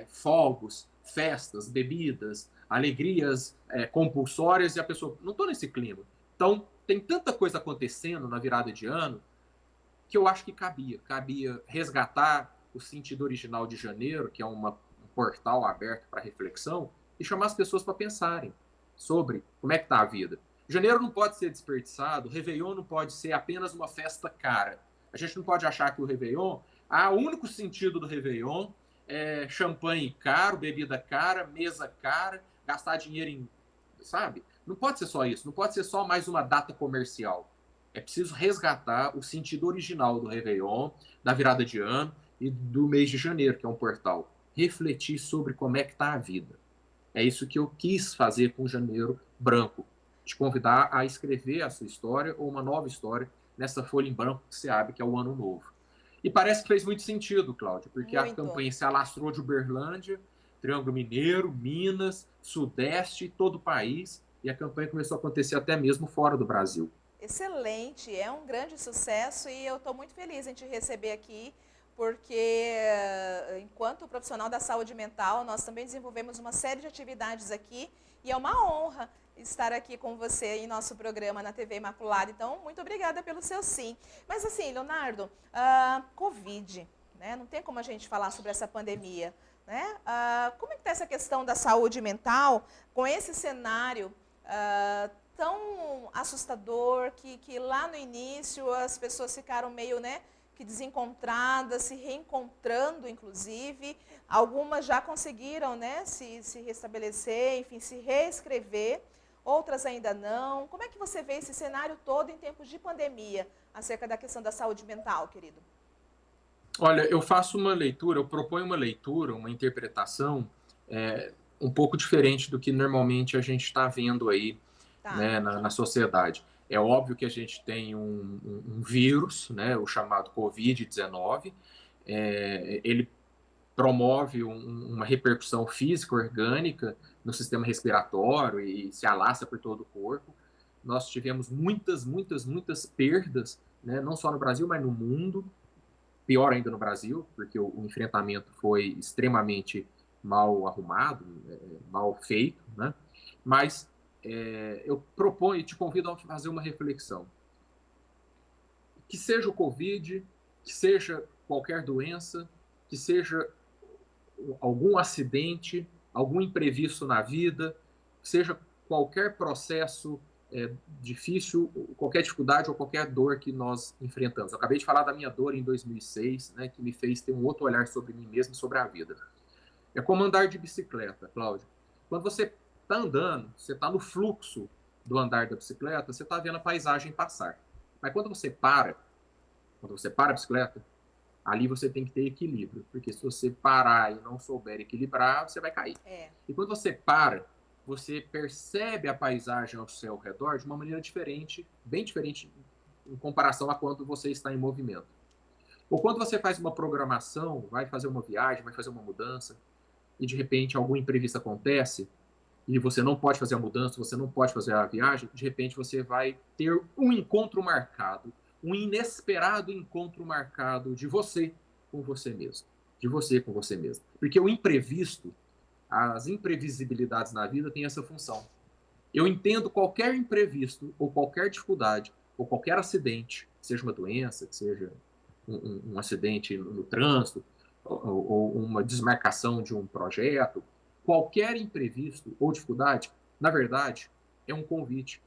fogos, festas, bebidas, alegrias compulsórias, e a pessoa, não estou nesse clima. Então, tem tanta coisa acontecendo na virada de ano que eu acho que cabia resgatar o sentido original de janeiro, que é um portal aberto para reflexão, e chamar as pessoas para pensarem sobre como é que está a vida. Janeiro não pode ser desperdiçado, o Réveillon não pode ser apenas uma festa cara. A gente não pode achar que o Réveillon, o único sentido do Réveillon é champanhe caro, bebida cara, mesa cara, gastar dinheiro em, sabe? Não pode ser só isso, não pode ser só mais uma data comercial. É preciso resgatar o sentido original do Réveillon, da virada de ano e do mês de janeiro, que é um portal. Refletir sobre como é que está a vida. É isso que eu quis fazer com Janeiro Branco. Te convidar a escrever a sua história ou uma nova história nessa folha em branco que você abre, que é o Ano Novo. E parece que fez muito sentido, Cláudia, porque a campanha se alastrou de Uberlândia, Triângulo Mineiro, Minas, Sudeste, todo o país, e a campanha começou a acontecer até mesmo fora do Brasil. Excelente, é um grande sucesso e eu estou muito feliz em te receber aqui, porque enquanto profissional da saúde mental, nós também desenvolvemos uma série de atividades aqui e é uma honra estar aqui com você em nosso programa na TV Imaculada. Então, muito obrigada pelo seu sim. Mas assim, Leonardo, Covid, né? Não tem como a gente falar sobre essa pandemia, né? Como é que está essa questão da saúde mental com esse cenário tão assustador que lá no início as pessoas ficaram meio, né, que desencontradas, se reencontrando, inclusive. Algumas já conseguiram, né, se restabelecer, enfim, se reescrever. Outras ainda não. Como é que você vê esse cenário todo em tempos de pandemia, acerca da questão da saúde mental, querido? Olha, eu faço uma leitura, eu proponho uma leitura, uma interpretação um pouco diferente do que normalmente a gente está vendo aí, né, na sociedade. É óbvio que a gente tem um vírus, né, o chamado Covid-19, ele promove uma repercussão física, orgânica, no sistema respiratório e se alastra por todo o corpo. Nós tivemos muitas perdas, né, não só no Brasil, mas no mundo, pior ainda no Brasil, porque o enfrentamento foi extremamente mal arrumado, mal feito, né? Mas eu proponho e te convido a fazer uma reflexão. Que seja o Covid, que seja qualquer doença, que seja algum acidente, algum imprevisto na vida, que seja qualquer processo difícil, qualquer dificuldade ou qualquer dor que nós enfrentamos. Eu acabei de falar da minha dor em 2006, né, que me fez ter um outro olhar sobre mim mesmo e sobre a vida. É como andar de bicicleta, Cláudio. Quando você está andando, você está no fluxo do andar da bicicleta, você está vendo a paisagem passar. Mas quando você para a bicicleta, ali você tem que ter equilíbrio, porque se você parar e não souber equilibrar, você vai cair. E quando você para, você percebe a paisagem ao seu redor de uma maneira diferente, bem diferente em comparação a quando você está em movimento. Ou quando você faz uma programação, vai fazer uma viagem, vai fazer uma mudança, e de repente algum imprevisto acontece, e você não pode fazer a mudança, você não pode fazer a viagem, de repente você vai ter um encontro marcado um inesperado encontro marcado de você com você mesmo, de você com você mesmo. Porque o imprevisto, as imprevisibilidades na vida têm essa função. Eu entendo qualquer imprevisto, ou qualquer dificuldade, ou qualquer acidente, seja uma doença, que seja um acidente no trânsito, ou uma desmarcação de um projeto, qualquer imprevisto ou dificuldade, na verdade, é um convite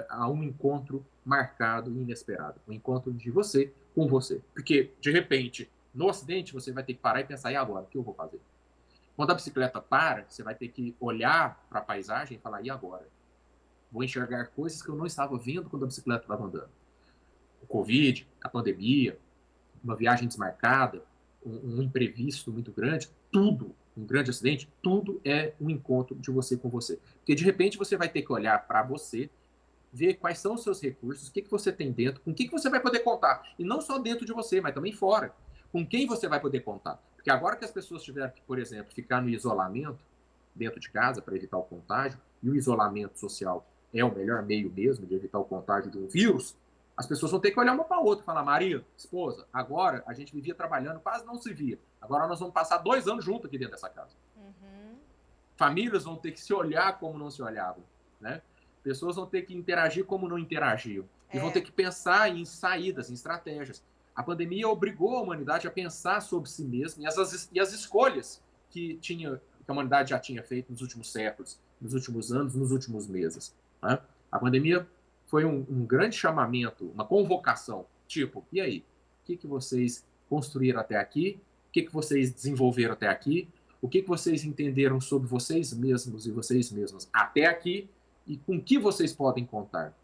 a um encontro marcado e inesperado. Um encontro de você com você. Porque, de repente, no acidente, você vai ter que parar e pensar, e agora? O que eu vou fazer? Quando a bicicleta para, você vai ter que olhar para a paisagem e falar, e agora? Vou enxergar coisas que eu não estava vendo quando a bicicleta estava andando. O Covid, a pandemia, uma viagem desmarcada, um imprevisto muito grande, tudo, um grande acidente, tudo é um encontro de você com você. Porque de repente você vai ter que olhar para você, ver quais são os seus recursos, o que você tem dentro, com o que você vai poder contar. E não só dentro de você, mas também fora. Com quem você vai poder contar. Porque agora que as pessoas tiveram que, por exemplo, ficar no isolamento, dentro de casa, para evitar o contágio, e o isolamento social é o melhor meio mesmo de evitar o contágio de um vírus, as pessoas vão ter que olhar uma para a outra e falar, Maria, esposa, agora a gente vivia trabalhando, quase não se via. Agora nós vamos passar 2 anos juntos aqui dentro dessa casa. Uhum. Famílias vão ter que se olhar como não se olhavam, né? Pessoas vão ter que interagir como não interagiam. E vão ter que pensar em saídas, em estratégias. A pandemia obrigou a humanidade a pensar sobre si mesma e as escolhas que a humanidade já tinha feito nos últimos séculos, nos últimos anos, nos últimos meses. Né? A pandemia foi um grande chamamento, uma convocação, tipo, e aí? O que vocês construíram até aqui? O que vocês desenvolveram até aqui? O que vocês entenderam sobre vocês mesmos e vocês mesmas até aqui? E com que vocês podem contar?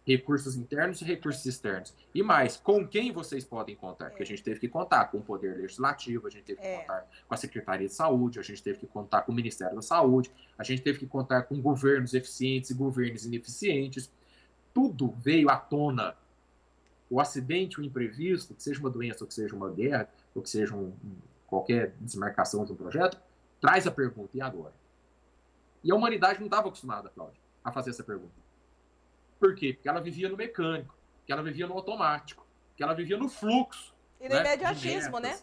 Recursos internos e recursos externos. E mais, com quem vocês podem contar? Porque a gente teve que contar com o Poder Legislativo, a gente teve que contar com a Secretaria de Saúde, a gente teve que contar com o Ministério da Saúde, a gente teve que contar com governos eficientes e governos ineficientes. Tudo veio à tona. O acidente, o imprevisto, que seja uma doença, ou que seja uma guerra, ou que seja qualquer desmarcação de um projeto, traz a pergunta, e agora? E a humanidade não estava acostumada, Cláudia, a fazer essa pergunta. Por quê? Porque ela vivia no mecânico, que ela vivia no automático, que ela vivia no fluxo. E no imediatismo, né?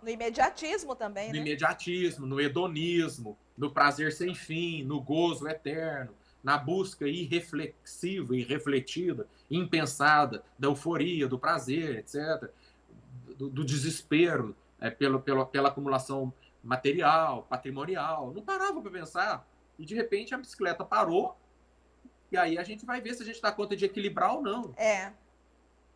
No imediatismo também, no imediatismo, no hedonismo, no prazer sem fim, no gozo eterno, na busca irreflexiva, irrefletida, impensada da euforia, do prazer, etc., do desespero pela acumulação material, patrimonial. Não parava para pensar. E, de repente, a bicicleta parou. E aí a gente vai ver se a gente dá conta de equilibrar ou não.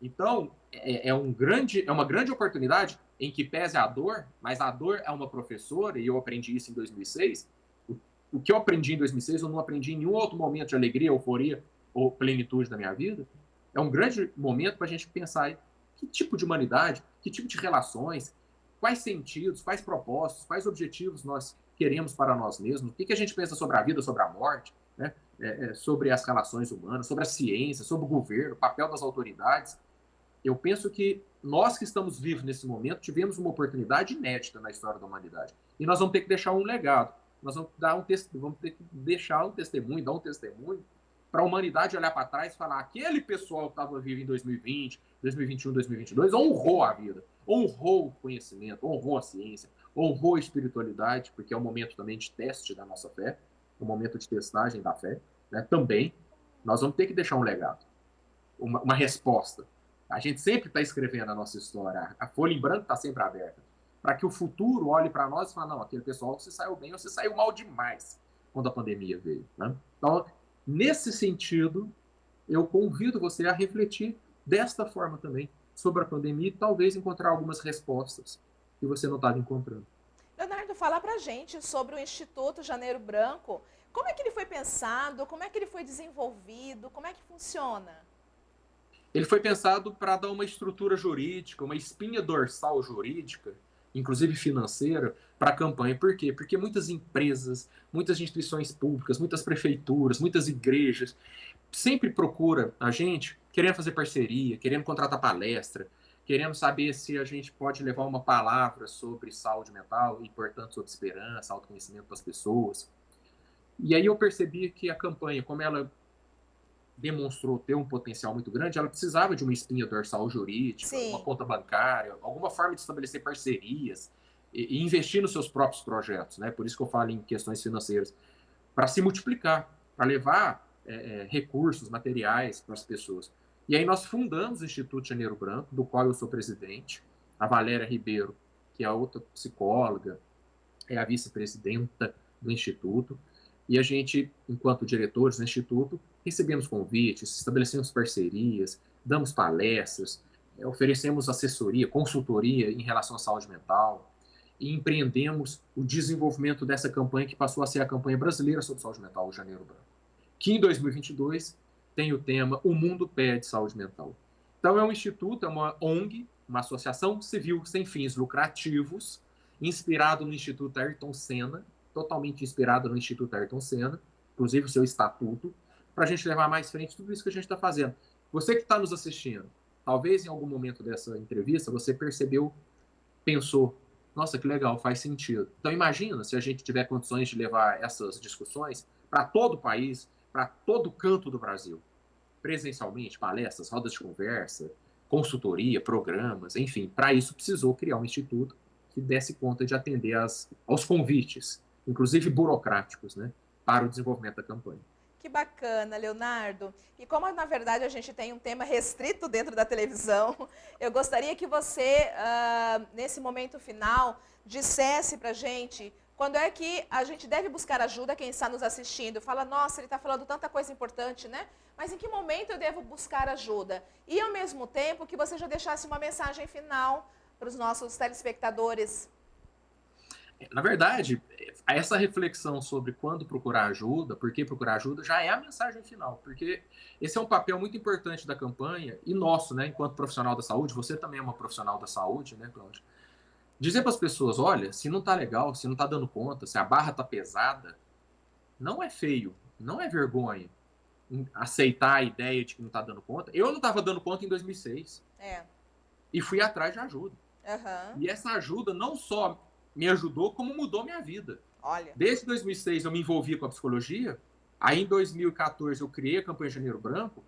Então, é uma grande oportunidade em que pese a dor, mas a dor é uma professora, e eu aprendi isso em 2006. O que eu aprendi em 2006, eu não aprendi em nenhum outro momento de alegria, euforia ou plenitude da minha vida. É um grande momento para a gente pensar que tipo de humanidade, que tipo de relações, quais sentidos, quais propósitos, quais objetivos nós queremos para nós mesmos, o que a gente pensa sobre a vida, sobre a morte, né? Sobre as relações humanas, sobre a ciência, sobre o governo, o papel das autoridades. Eu penso que nós que estamos vivos nesse momento tivemos uma oportunidade inédita na história da humanidade. E nós vamos ter que deixar um legado. Nós vamos ter que deixar um testemunho, dar um testemunho para a humanidade olhar para trás e falar: aquele pessoal que estava vivo em 2020, 2021, 2022 honrou a vida, honrou o conhecimento, honrou a ciência, honrou a espiritualidade, porque é um momento também de teste da nossa fé, um momento de testagem da fé, né? Também nós vamos ter que deixar um legado, uma resposta. A gente sempre está escrevendo a nossa história, a folha em branco está sempre aberta, para que o futuro olhe para nós e fale: não, aquele pessoal se saiu bem ou se saiu mal demais quando a pandemia veio. Né? Então, nesse sentido, eu convido você a refletir desta forma também sobre a pandemia e talvez encontrar algumas respostas que você não estava encontrando. Leonardo, fala pra gente sobre o Instituto Janeiro Branco. Como é que ele foi pensado? Como é que ele foi desenvolvido? Como é que funciona? Ele foi pensado para dar uma estrutura jurídica, uma espinha dorsal jurídica, inclusive financeira, para a campanha. Por quê? Porque muitas empresas, muitas instituições públicas, muitas prefeituras, muitas igrejas sempre procuram a gente querendo fazer parceria, querendo contratar palestra, querendo saber se a gente pode levar uma palavra sobre saúde mental e, portanto, sobre esperança, autoconhecimento das pessoas. E aí eu percebi que a campanha, como ela demonstrou ter um potencial muito grande, ela precisava de uma espinha dorsal jurídica, uma Sim. conta bancária, alguma forma de estabelecer parcerias e investir nos seus próprios projetos, né? Por isso que eu falo em questões financeiras, para se multiplicar, para levar recursos, materiais para as pessoas. E aí nós fundamos o Instituto Janeiro Branco, do qual eu sou presidente, a Valéria Ribeiro, que é a outra psicóloga, é a vice-presidenta do Instituto, e a gente, enquanto diretores do Instituto, recebemos convites, estabelecemos parcerias, damos palestras, oferecemos assessoria, consultoria em relação à saúde mental, e empreendemos o desenvolvimento dessa campanha que passou a ser a campanha brasileira sobre saúde mental, o Janeiro Branco, que em 2022 tem o tema O Mundo Pede Saúde Mental. Então é um instituto, é uma ONG, uma associação civil sem fins lucrativos, inspirado no Instituto Ayrton Senna, totalmente inspirado no Instituto Ayrton Senna, inclusive o seu estatuto, para a gente levar mais frente tudo isso que a gente está fazendo. Você que está nos assistindo, talvez em algum momento dessa entrevista você percebeu, pensou, nossa, que legal, faz sentido. Então imagina se a gente tiver condições de levar essas discussões para todo o país, para todo canto do Brasil, presencialmente, palestras, rodas de conversa, consultoria, programas, enfim. Para isso precisou criar um instituto que desse conta de atender aos convites, inclusive burocráticos, né, para o desenvolvimento da campanha. Que bacana, Leonardo. E como, na verdade, a gente tem um tema restrito dentro da televisão, eu gostaria que você, nesse momento final, dissesse para a gente quando é que a gente deve buscar ajuda, quem está nos assistindo. Fala, nossa, ele está falando tanta coisa importante, né? Mas em que momento eu devo buscar ajuda? E, ao mesmo tempo, que você já deixasse uma mensagem final para os nossos telespectadores. Na verdade, essa reflexão sobre quando procurar ajuda, por que procurar ajuda, já é a mensagem final, porque esse é um papel muito importante da campanha e nosso, né, enquanto profissional da saúde. Você também é uma profissional da saúde, né, Cláudia? Dizer para as pessoas, olha, se não tá legal, se não tá dando conta, se a barra tá pesada, não é feio, não é vergonha aceitar a ideia de que não tá dando conta. Eu não estava dando conta em 2006 e fui atrás de ajuda. Uhum. E essa ajuda não só me ajudou, como mudou minha vida. Olha. Desde 2006 eu me envolvi com a psicologia, aí em 2014 eu criei a campanha Janeiro Branco,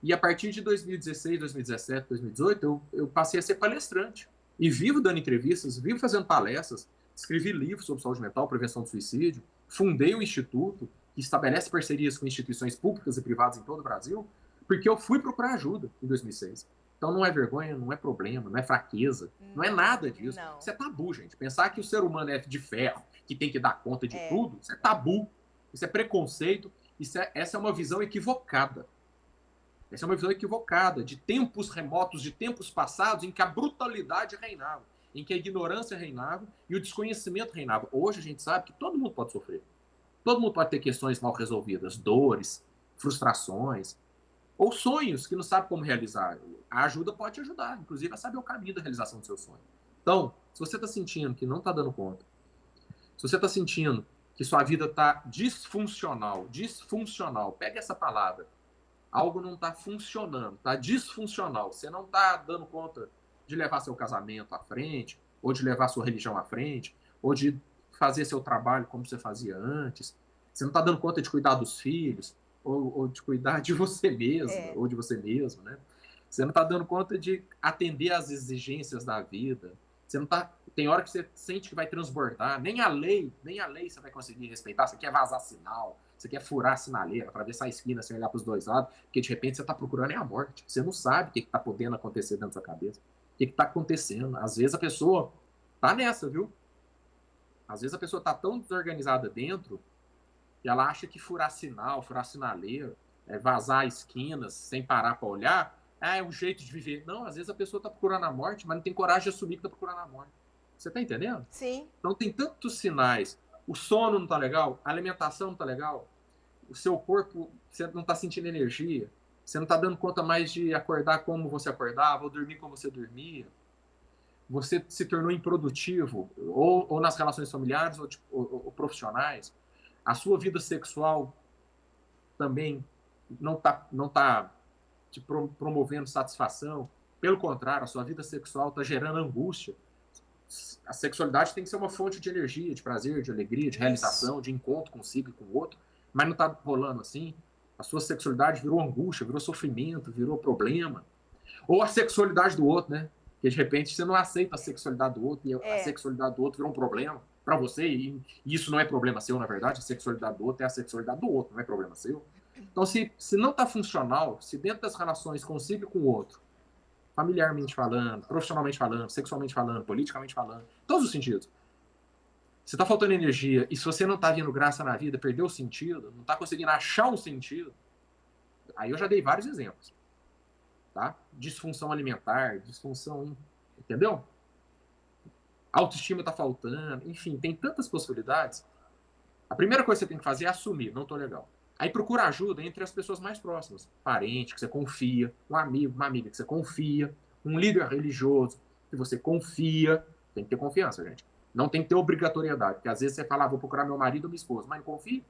e a partir de 2016, 2017, 2018 eu passei a ser palestrante. E vivo dando entrevistas, vivo fazendo palestras, escrevi livros sobre saúde mental, prevenção do suicídio, fundei um instituto que estabelece parcerias com instituições públicas e privadas em todo o Brasil, porque eu fui procurar ajuda em 2006. Então não é vergonha, não é problema, não é fraqueza, não é nada disso. Não. Isso é tabu, gente. Pensar que o ser humano é de ferro, que tem que dar conta de tudo, isso é tabu, isso é preconceito, essa é uma visão equivocada. Essa é uma visão equivocada de tempos remotos, de tempos passados, em que a brutalidade reinava, em que a ignorância reinava e o desconhecimento reinava. Hoje a gente sabe que todo mundo pode sofrer. Todo mundo pode ter questões mal resolvidas, dores, frustrações, ou sonhos que não sabe como realizar. A ajuda pode te ajudar, inclusive, a saber o caminho da realização do seu sonho. Então, se você está sentindo que não está dando conta, se você está sentindo que sua vida está disfuncional, pega essa palavra. Algo não está funcionando, está disfuncional. Você não está dando conta de levar seu casamento à frente, ou de levar sua religião à frente, ou de fazer seu trabalho como você fazia antes. Você não está dando conta de cuidar dos filhos, ou de cuidar de você mesma, ou de você mesmo, né? Você não está dando conta de atender às exigências da vida. Você não tá. Tem hora que você sente que vai transbordar. Nem a lei você vai conseguir respeitar. Você quer vazar sinal, você quer furar a sinaleira, atravessar a esquina sem olhar para os dois lados, porque de repente você está procurando a morte. Você não sabe o que está podendo acontecer dentro da sua cabeça. O que está acontecendo. Às vezes a pessoa tá nessa, viu? Às vezes a pessoa tá tão desorganizada dentro que ela acha que furar sinal, furar sinaleira, vazar esquinas sem parar para olhar, é um jeito de viver. Não, às vezes a pessoa está procurando a morte, mas não tem coragem de assumir que está procurando a morte. Você está entendendo? Sim. Então tem tantos sinais. O sono não está legal, a alimentação não está legal, o seu corpo, você não está sentindo energia, você não está dando conta mais de acordar como você acordava, ou dormir como você dormia. Você se tornou improdutivo, ou nas relações familiares ou profissionais. A sua vida sexual também não tá te promovendo satisfação. Pelo contrário, a sua vida sexual está gerando angústia. A sexualidade tem que ser uma fonte de energia, de prazer, de alegria, de realização, de encontro consigo e com o outro, mas não está rolando assim. A sua sexualidade virou angústia, virou sofrimento, virou problema. Ou a sexualidade do outro, né? Porque de repente você não aceita a sexualidade do outro e a sexualidade do outro virou um problema para você e isso não é problema seu, na verdade. A sexualidade do outro é a sexualidade do outro, não é problema seu. Então, se não está funcional, se dentro das relações consigo com o outro, familiarmente falando, profissionalmente falando, sexualmente falando, politicamente falando, todos os sentidos, se está faltando energia e se você não está vendo graça na vida, perdeu o sentido, não está conseguindo achar um sentido, aí eu já dei vários exemplos. Tá? Disfunção alimentar, disfunção, entendeu? Autoestima está faltando, enfim, tem tantas possibilidades. A primeira coisa que você tem que fazer é assumir, não estou legal. Aí procura ajuda entre as pessoas mais próximas. Parente que você confia, um amigo, uma amiga que você confia, um líder religioso que você confia. Tem que ter confiança, gente. Não tem que ter obrigatoriedade, porque às vezes você fala, vou procurar meu marido ou minha esposa, mas não confia.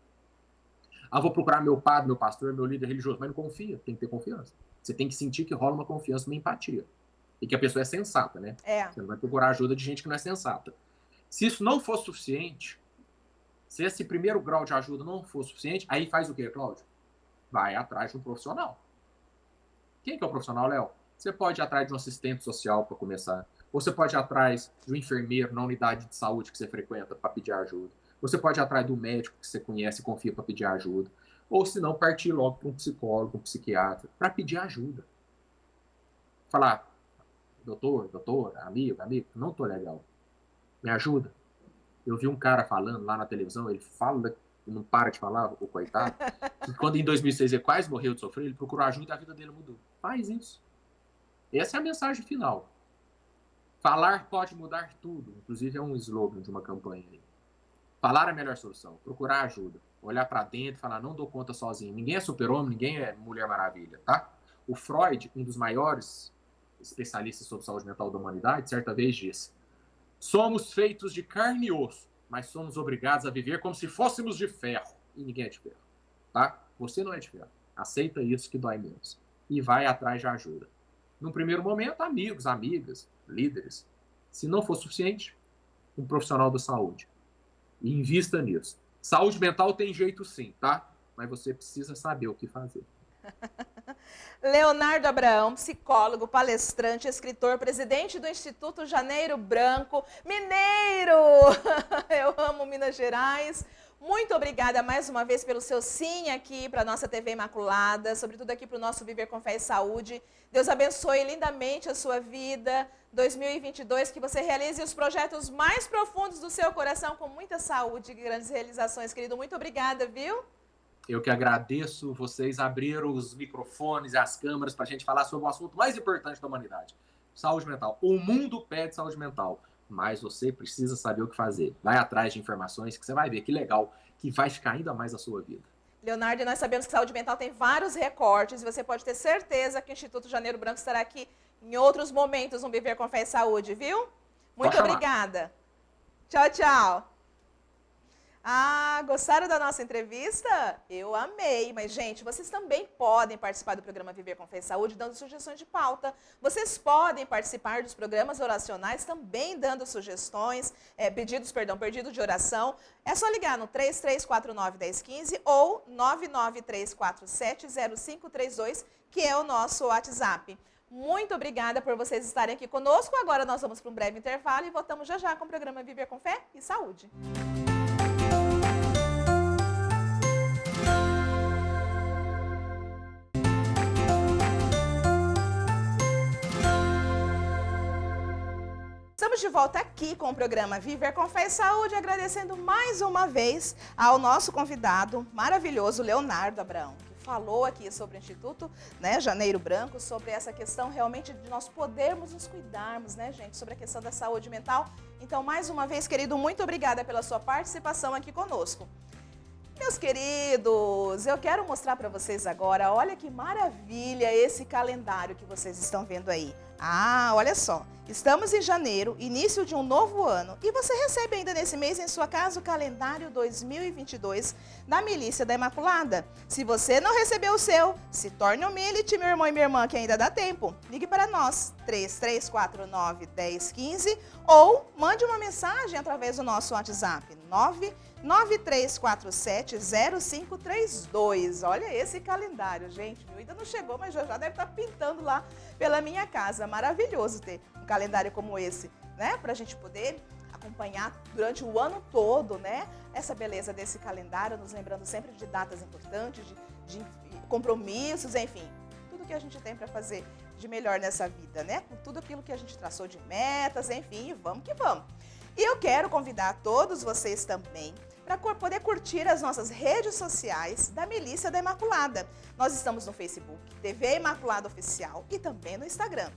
Vou procurar meu padre, meu pastor, meu líder religioso, mas não confia. Tem que ter confiança. Você tem que sentir que rola uma confiança, uma empatia. E que a pessoa é sensata, né? Você não vai procurar ajuda de gente que não é sensata. Se isso não for suficiente, se esse primeiro grau de ajuda não for suficiente, aí faz o quê, Cláudio? Vai atrás de um profissional. Quem que é o profissional, Léo? Você pode ir atrás de um assistente social para começar. Ou você pode ir atrás de um enfermeiro na unidade de saúde que você frequenta para pedir ajuda. Você pode ir atrás do médico que você conhece e confia para pedir ajuda. Ou, se não, partir logo para um psicólogo, um psiquiatra, para pedir ajuda. Falar, doutora, amigo, não estou legal. Me ajuda. Eu vi um cara falando lá na televisão, ele fala, não para de falar, o coitado, que quando em 2006 ele quase morreu de sofrer, ele procurou ajuda e a vida dele mudou. Faz isso. Essa é a mensagem final. Falar pode mudar tudo. Inclusive é um slogan de uma campanha aí. Falar é a melhor solução. Procurar ajuda. Olhar para dentro e falar, não dou conta sozinho. Ninguém é super-homem, ninguém é Mulher Maravilha, tá? O Freud, um dos maiores especialistas sobre saúde mental da humanidade, certa vez disse, somos feitos de carne e osso, mas somos obrigados a viver como se fôssemos de ferro. E ninguém é de ferro, tá? Você não é de ferro. Aceita isso que dói menos. E vai atrás de ajuda. No primeiro momento, amigos, amigas, líderes. Se não for suficiente, um profissional da saúde. E invista nisso. Saúde mental tem jeito sim, tá? Mas você precisa saber o que fazer. Leonardo Abraão, psicólogo, palestrante, escritor, presidente do Instituto Janeiro Branco, mineiro! Eu amo Minas Gerais. Muito obrigada mais uma vez pelo seu sim aqui para a nossa TV Imaculada, sobretudo aqui para o nosso Viver com Fé e Saúde. Deus abençoe lindamente a sua vida. 2022, que você realize os projetos mais profundos do seu coração com muita saúde e grandes realizações, querido. Muito obrigada, viu? Eu que agradeço, vocês abriram os microfones e as câmeras para a gente falar sobre o assunto mais importante da humanidade. Saúde mental. O mundo pede saúde mental, mas você precisa saber o que fazer. Vai atrás de informações que você vai ver que legal, que vai ficar ainda mais na sua vida. Leonardo, nós sabemos que saúde mental tem vários recortes e você pode ter certeza que o Instituto Janeiro Branco estará aqui em outros momentos no Viver com Fé e Saúde, viu? Muito obrigada. Tchau, tchau. Gostaram da nossa entrevista? Eu amei, mas gente, vocês também podem participar do programa Viver com Fé e Saúde dando sugestões de pauta. Vocês podem participar dos programas oracionais também dando sugestões, pedidos de oração. É só ligar no 3349-1015 ou 993470532, que é o nosso WhatsApp. Muito obrigada por vocês estarem aqui conosco. Agora nós vamos para um breve intervalo e voltamos já já com o programa Viver com Fé e Saúde. Estamos de volta aqui com o programa Viver com Fé e Saúde, agradecendo mais uma vez ao nosso convidado maravilhoso, Leonardo Abraão, que falou aqui sobre o Instituto, né, Janeiro Branco, sobre essa questão realmente de nós podermos nos cuidarmos, né, gente, sobre a questão da saúde mental. Então, mais uma vez, querido, muito obrigada pela sua participação aqui conosco. Meus queridos, eu quero mostrar para vocês agora, olha que maravilha esse calendário que vocês estão vendo aí. Olha só, Estamos em janeiro, início de um novo ano, e você recebe ainda nesse mês em sua casa o calendário 2022 da Milícia da Imaculada. Se você não recebeu o seu, se torne um Milite, meu irmão e minha irmã, que ainda dá tempo. Ligue para nós, 3349-1015, ou mande uma mensagem através do nosso WhatsApp, 993470532. Olha esse calendário, gente. Ainda não chegou, mas já deve estar pintando lá pela minha casa. Maravilhoso ter um calendário como esse, né? Para a gente poder acompanhar durante o ano todo, né? Essa beleza desse calendário, nos lembrando sempre de datas importantes, de compromissos, enfim. Tudo que a gente tem para fazer de melhor nessa vida, né? Com tudo aquilo que a gente traçou de metas, enfim, vamos que vamos. E eu quero convidar todos vocês também para poder curtir as nossas redes sociais da Milícia da Imaculada. Nós estamos no Facebook, TV Imaculada Oficial, e também no Instagram,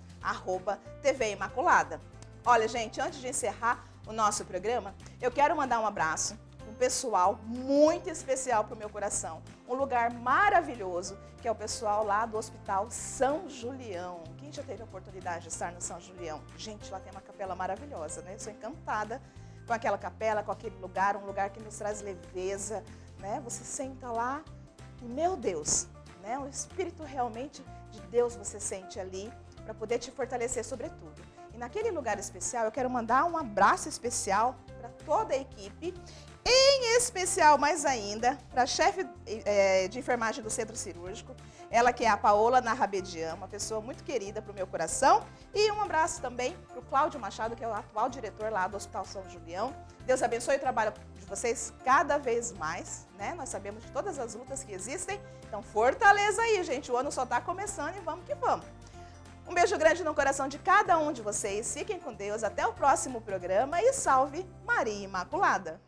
@TV Imaculada. Olha, gente, antes de encerrar o nosso programa, eu quero mandar um abraço para um pessoal muito especial para o meu coração. Um lugar maravilhoso, que é o pessoal lá do Hospital São Julião. Quem já teve a oportunidade de estar no São Julião? Gente, lá tem uma capela maravilhosa, né? Eu sou encantada com aquela capela, com aquele lugar, um lugar que nos traz leveza, né? Você senta lá e, meu Deus, né? O Espírito realmente de Deus você sente ali para poder te fortalecer sobretudo. E naquele lugar especial, eu quero mandar um abraço especial para toda a equipe, em especial, mais ainda, para a chefe de enfermagem do Centro Cirúrgico, ela que é a Paola Narrabedian, uma pessoa muito querida para o meu coração. E um abraço também para o Cláudio Machado, que é o atual diretor lá do Hospital São Julião. Deus abençoe o trabalho de vocês cada vez mais, né? Nós sabemos de todas as lutas que existem, então fortaleza aí, gente. O ano só está começando e vamos que vamos. Um beijo grande no coração de cada um de vocês. Fiquem com Deus. Até o próximo programa e salve Maria Imaculada!